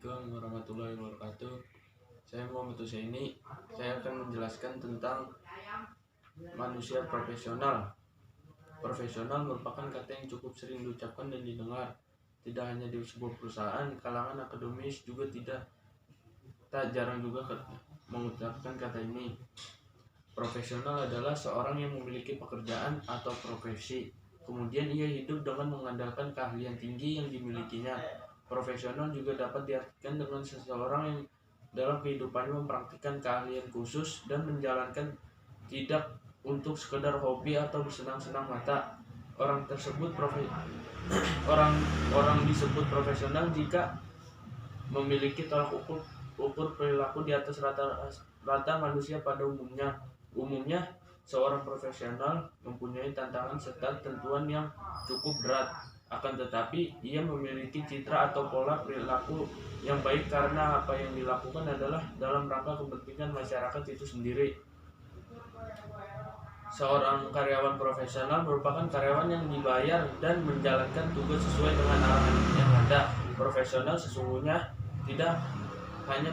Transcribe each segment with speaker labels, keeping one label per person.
Speaker 1: Assalamualaikum warahmatullahi wabarakatuh. Saya Muhammad Husaini. Saya akan menjelaskan tentang manusia profesional. Profesional merupakan kata yang cukup sering diucapkan dan didengar, tidak hanya di sebuah perusahaan. Kalangan akademis juga tak jarang juga mengucapkan kata ini. Profesional adalah seorang yang memiliki pekerjaan atau profesi, kemudian ia hidup dengan mengandalkan keahlian tinggi yang dimilikinya. Profesional juga dapat diartikan dengan seseorang yang dalam kehidupannya mempraktikkan keahlian khusus dan menjalankan tidak untuk sekedar hobi atau bersenang-senang mata. Orang tersebut orang disebut profesional jika memiliki tolak ukur perilaku di atas rata manusia pada umumnya. Seorang profesional mempunyai tantangan serta tentuan yang cukup berat. Akan tetapi, ia memiliki citra atau pola perilaku yang baik karena apa yang dilakukan adalah dalam rangka kepentingan masyarakat itu sendiri. Seorang karyawan profesional merupakan karyawan yang dibayar dan menjalankan tugas sesuai dengan arahan yang ada. Profesional sesungguhnya tidak hanya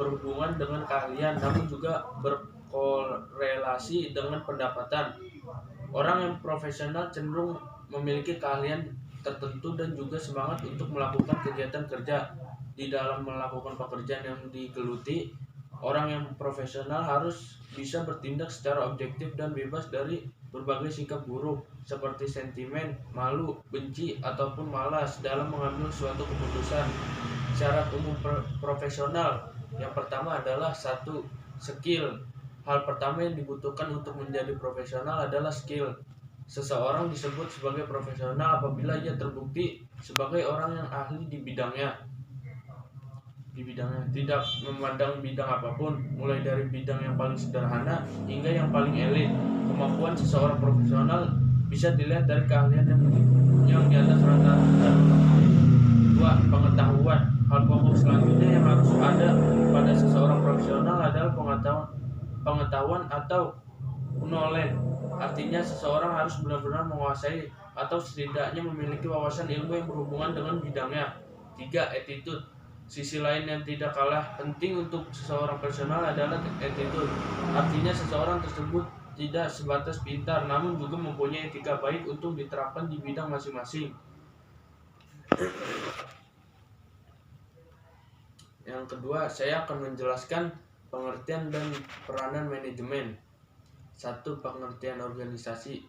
Speaker 1: berhubungan dengan keahlian, namun juga berkorelasi dengan pendapatan. Orang yang profesional cenderung memiliki keahlian tertentu dan juga semangat untuk melakukan kegiatan kerja. Di dalam melakukan pekerjaan yang digeluti, orang yang profesional harus bisa bertindak secara objektif dan bebas dari berbagai sikap buruk seperti sentimen, malu, benci, ataupun malas dalam mengambil suatu keputusan. Syarat umum profesional yang pertama adalah satu, skill. Hal pertama yang dibutuhkan untuk menjadi profesional adalah skill. Seseorang disebut sebagai profesional apabila ia terbukti sebagai orang yang ahli di bidangnya, tidak memandang bidang apapun, mulai dari bidang yang paling sederhana hingga yang paling elit. Kemampuan seseorang profesional bisa dilihat dari keahlian yang di atas rata-rata. 2. Pengetahuan. Hal pokok selanjutnya yang harus ada pada seseorang profesional adalah pengetahuan atau knowledge. Artinya seseorang harus benar-benar menguasai atau setidaknya memiliki wawasan ilmu yang berhubungan dengan bidangnya. 3. Attitude. Sisi lain yang tidak kalah penting untuk seseorang profesional adalah attitude. Artinya seseorang tersebut tidak sebatas pintar, namun juga mempunyai etika baik untuk diterapkan di bidang masing-masing. Yang kedua, saya akan menjelaskan pengertian dan peranan manajemen. 1. Pengertian organisasi.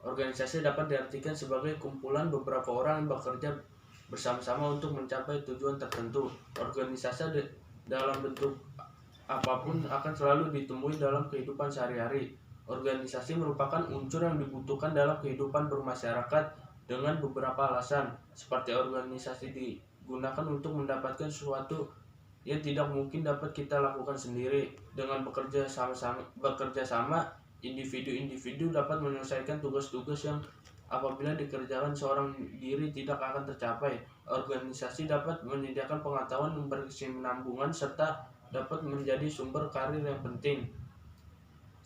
Speaker 1: Organisasi dapat diartikan sebagai kumpulan beberapa orang yang bekerja bersama-sama untuk mencapai tujuan tertentu. Organisasi dalam bentuk apapun akan selalu ditemui dalam kehidupan sehari-hari. Organisasi merupakan unsur yang dibutuhkan dalam kehidupan bermasyarakat dengan beberapa alasan, seperti organisasi digunakan untuk mendapatkan sesuatu yang tidak mungkin dapat kita lakukan sendiri. Dengan bekerja sama, individu-individu dapat menyelesaikan tugas-tugas yang apabila dikerjakan seorang diri tidak akan tercapai. Organisasi dapat menyediakan pengetahuan yang berkesinambungan serta dapat menjadi sumber karir yang penting.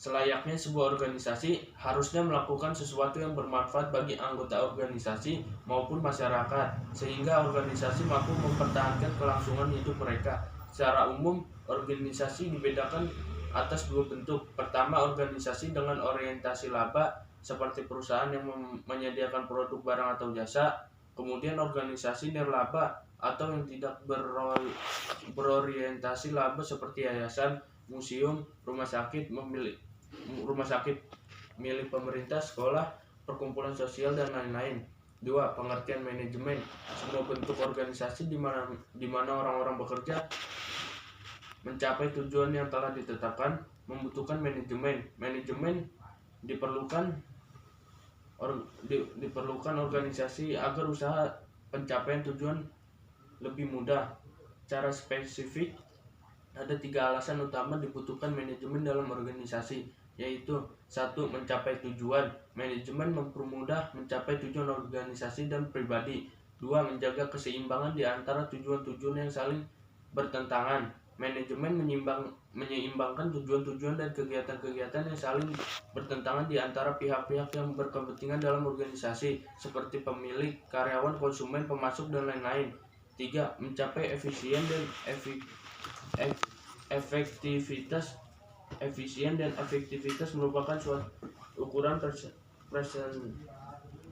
Speaker 1: Selayaknya sebuah organisasi harusnya melakukan sesuatu yang bermanfaat bagi anggota organisasi maupun masyarakat, sehingga organisasi mampu mempertahankan kelangsungan hidup mereka. Secara umum, organisasi dibedakan atas dua bentuk. Pertama, organisasi dengan orientasi laba, seperti perusahaan yang menyediakan produk, barang, atau jasa. Kemudian organisasi nirlaba atau yang tidak berorientasi laba, seperti yayasan, museum, rumah sakit milik pemerintah, sekolah, perkumpulan sosial, dan lain-lain. 2. Pengertian manajemen. Semua bentuk organisasi di mana orang-orang bekerja mencapai tujuan yang telah ditetapkan membutuhkan manajemen. Manajemen diperlukan organisasi agar usaha pencapaian tujuan lebih mudah. Cara spesifik, ada 3 alasan utama dibutuhkan manajemen dalam organisasi, yaitu 1. Mencapai tujuan. Manajemen mempermudah mencapai tujuan organisasi dan pribadi. 2. Menjaga keseimbangan di antara tujuan-tujuan yang saling bertentangan. Manajemen menyeimbangkan tujuan-tujuan dan kegiatan-kegiatan yang saling bertentangan di antara pihak-pihak yang berkepentingan dalam organisasi, seperti pemilik, karyawan, konsumen, pemasok, dan lain-lain. 3. Mencapai efisien dan efektivitas. Efisien dan efektivitas merupakan suatu ukuran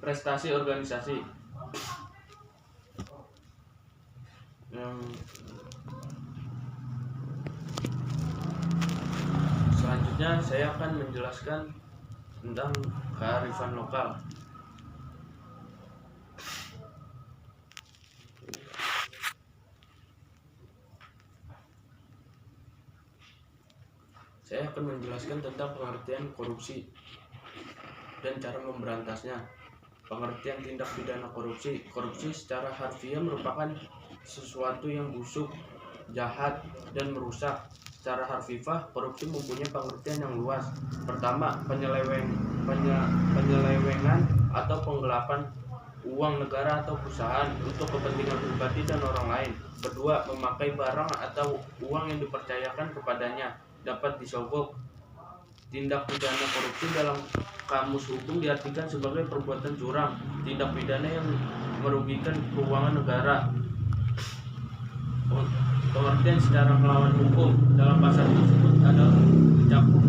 Speaker 1: prestasi organisasi. Selanjutnya saya akan menjelaskan tentang kearifan lokal. Saya akan menjelaskan tentang pengertian korupsi dan cara memberantasnya. Pengertian tindak pidana korupsi. Korupsi secara harfiah merupakan sesuatu yang busuk, jahat, dan merusak. Secara harfiah, korupsi mempunyai pengertian yang luas. Pertama, penyelewengan atau penggelapan uang negara atau perusahaan untuk kepentingan pribadi dan orang lain. Kedua, memakai barang atau uang yang dipercayakan kepadanya dapat disogok. Tindak pidana korupsi dalam kamus hukum diartikan sebagai perbuatan curang, tindak pidana yang merugikan keuangan negara. Pengertian secara melawan hukum dalam pasal tersebut adalah mencakup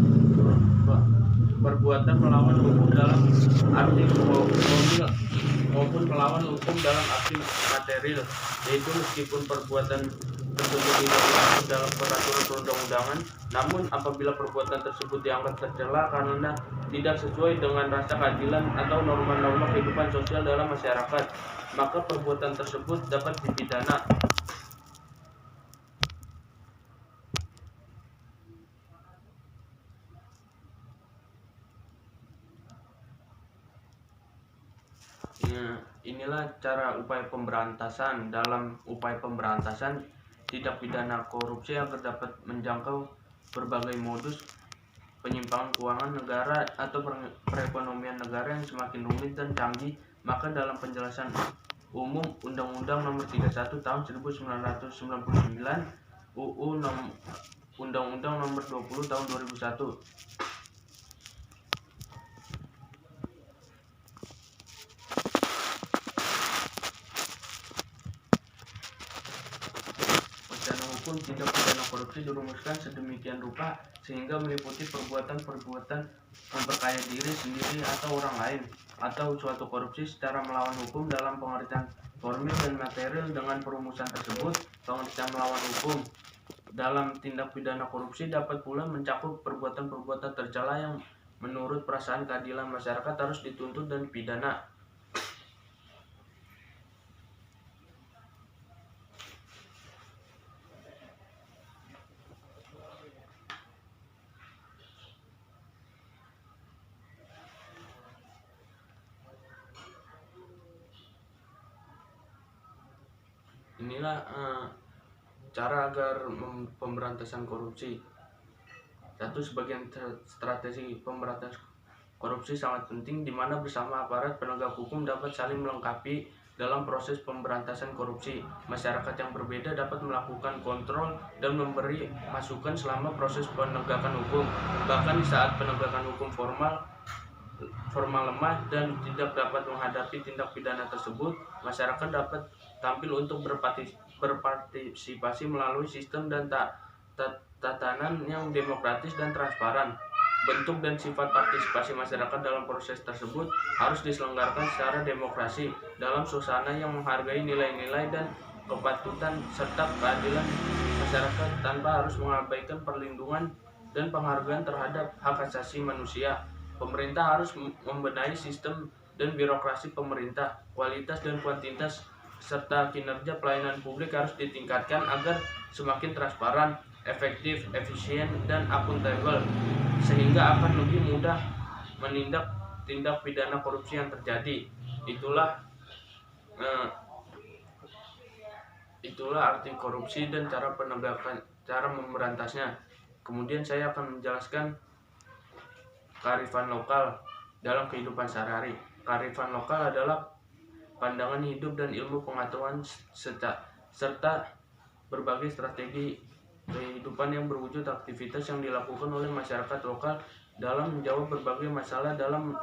Speaker 1: perbuatan melawan hukum dalam arti formil maupun melawan hukum dalam arti material, yaitu meskipun perbuatan tersebut tidak diatur dalam peraturan perundang-undangan, namun apabila perbuatan tersebut dianggap tercela karena tidak sesuai dengan rasa keadilan atau norma-norma kehidupan sosial dalam masyarakat, maka perbuatan tersebut dapat dipidana. Inilah cara upaya pemberantasan. Dalam upaya pemberantasan tindak pidana korupsi agar dapat menjangkau berbagai modus penyimpangan keuangan negara atau perekonomian negara yang semakin rumit dan canggih, maka dalam penjelasan umum Undang-Undang Nomor 31 Tahun 1999, Undang-Undang Nomor 20 Tahun 2001. Tindak pidana korupsi dirumuskan sedemikian rupa sehingga meliputi perbuatan-perbuatan memperkaya diri sendiri atau orang lain, atau suatu korupsi secara melawan hukum dalam pengertian formil dan material. Dengan perumusan tersebut, pengertian melawan hukum dalam tindak pidana korupsi dapat pula mencakup perbuatan-perbuatan tercela yang menurut perasaan keadilan masyarakat harus dituntut dan dipidana. Inilah cara agar pemberantasan korupsi. Satu, sebagian strategi pemberantasan korupsi sangat penting, di mana bersama aparat penegak hukum dapat saling melengkapi dalam proses pemberantasan korupsi. Masyarakat yang berbeda dapat melakukan kontrol dan memberi masukan selama proses penegakan hukum. Bahkan di saat penegakan hukum formal lemah dan tidak dapat menghadapi tindak pidana tersebut, masyarakat dapat tampil untuk berpartisipasi melalui sistem dan tatanan yang demokratis dan transparan. Bentuk dan sifat partisipasi masyarakat dalam proses tersebut harus diselenggarakan secara demokrasi dalam suasana yang menghargai nilai-nilai dan kepatutan serta keadilan masyarakat tanpa harus mengabaikan perlindungan dan penghargaan terhadap hak asasi manusia. Pemerintah harus membenahi sistem dan birokrasi pemerintah. Kualitas dan kuantitas serta kinerja pelayanan publik harus ditingkatkan agar semakin transparan, efektif, efisien, dan akuntabel, sehingga akan lebih mudah menindak tindak pidana korupsi yang terjadi. Itulah arti korupsi dan cara memberantasnya. Kemudian saya akan menjelaskan kearifan lokal dalam kehidupan sehari-hari. Kearifan lokal adalah pandangan hidup dan ilmu pengetahuan serta berbagai strategi kehidupan yang berwujud aktivitas yang dilakukan oleh masyarakat lokal dalam menjawab berbagai masalah dalam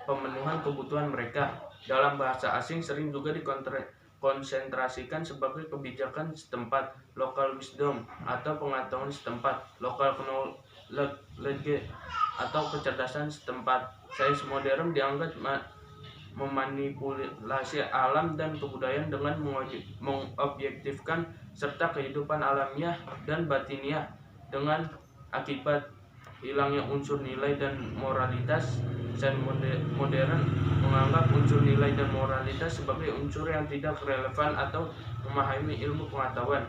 Speaker 1: pemenuhan kebutuhan mereka. Dalam bahasa asing sering juga dikonsentrasikan sebagai kebijakan setempat, local wisdom, atau pengetahuan setempat, local knowledge, atau kecerdasan setempat. Sains modern dianggap memanipulasi alam dan kebudayaan dengan mengobjektifkan serta kehidupan alamiah dan batiniah dengan akibat hilangnya unsur nilai dan moralitas. Sains modern menganggap unsur nilai dan moralitas sebagai unsur yang tidak relevan atau memahami ilmu pengetahuan.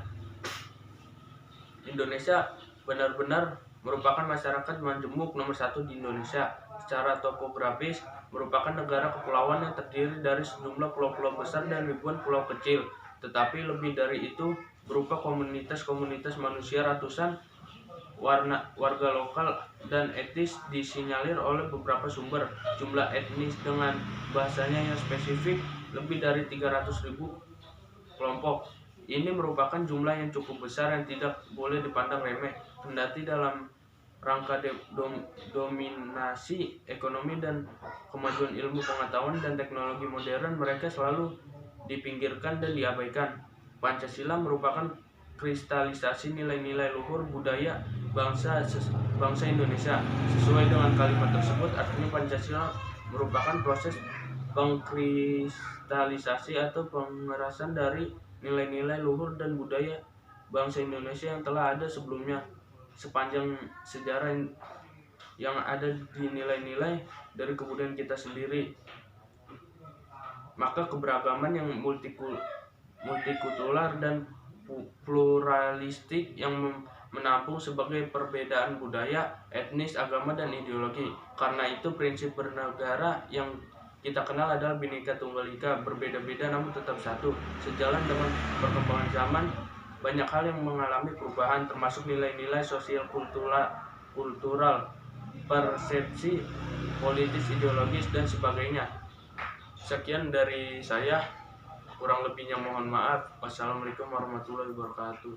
Speaker 1: Indonesia benar-benar merupakan masyarakat majemuk nomor 1 di Indonesia. Secara topografis merupakan negara kepulauan yang terdiri dari sejumlah pulau-pulau besar dan ribuan pulau kecil. Tetapi lebih dari itu berupa komunitas-komunitas manusia ratusan warga lokal dan etnis disinyalir oleh beberapa sumber. Jumlah etnis dengan bahasanya yang spesifik lebih dari 300.000 kelompok. Ini merupakan jumlah yang cukup besar yang tidak boleh dipandang remeh. Kendati dalam rangka dominasi ekonomi dan kemajuan ilmu pengetahuan dan teknologi modern, mereka selalu dipinggirkan dan diabaikan. Pancasila merupakan kristalisasi nilai-nilai luhur budaya bangsa Indonesia. Sesuai dengan kalimat tersebut, artinya Pancasila merupakan proses pengkristalisasi atau pengerasan dari nilai-nilai luhur dan budaya bangsa Indonesia yang telah ada sebelumnya. Sepanjang sejarah yang ada di nilai-nilai dari kebudayaan kita sendiri, maka keberagaman yang multikultural dan pluralistik yang menampung sebagai perbedaan budaya, etnis, agama, dan ideologi. Karena itu prinsip bernegara yang kita kenal adalah Bhinneka Tunggal Ika, berbeda-beda namun tetap satu. Sejalan dengan perkembangan zaman, banyak hal yang mengalami perubahan, termasuk nilai-nilai sosial kultural, persepsi politis, ideologis, dan sebagainya. Sekian dari saya, kurang lebihnya mohon maaf. Wassalamualaikum warahmatullahi wabarakatuh.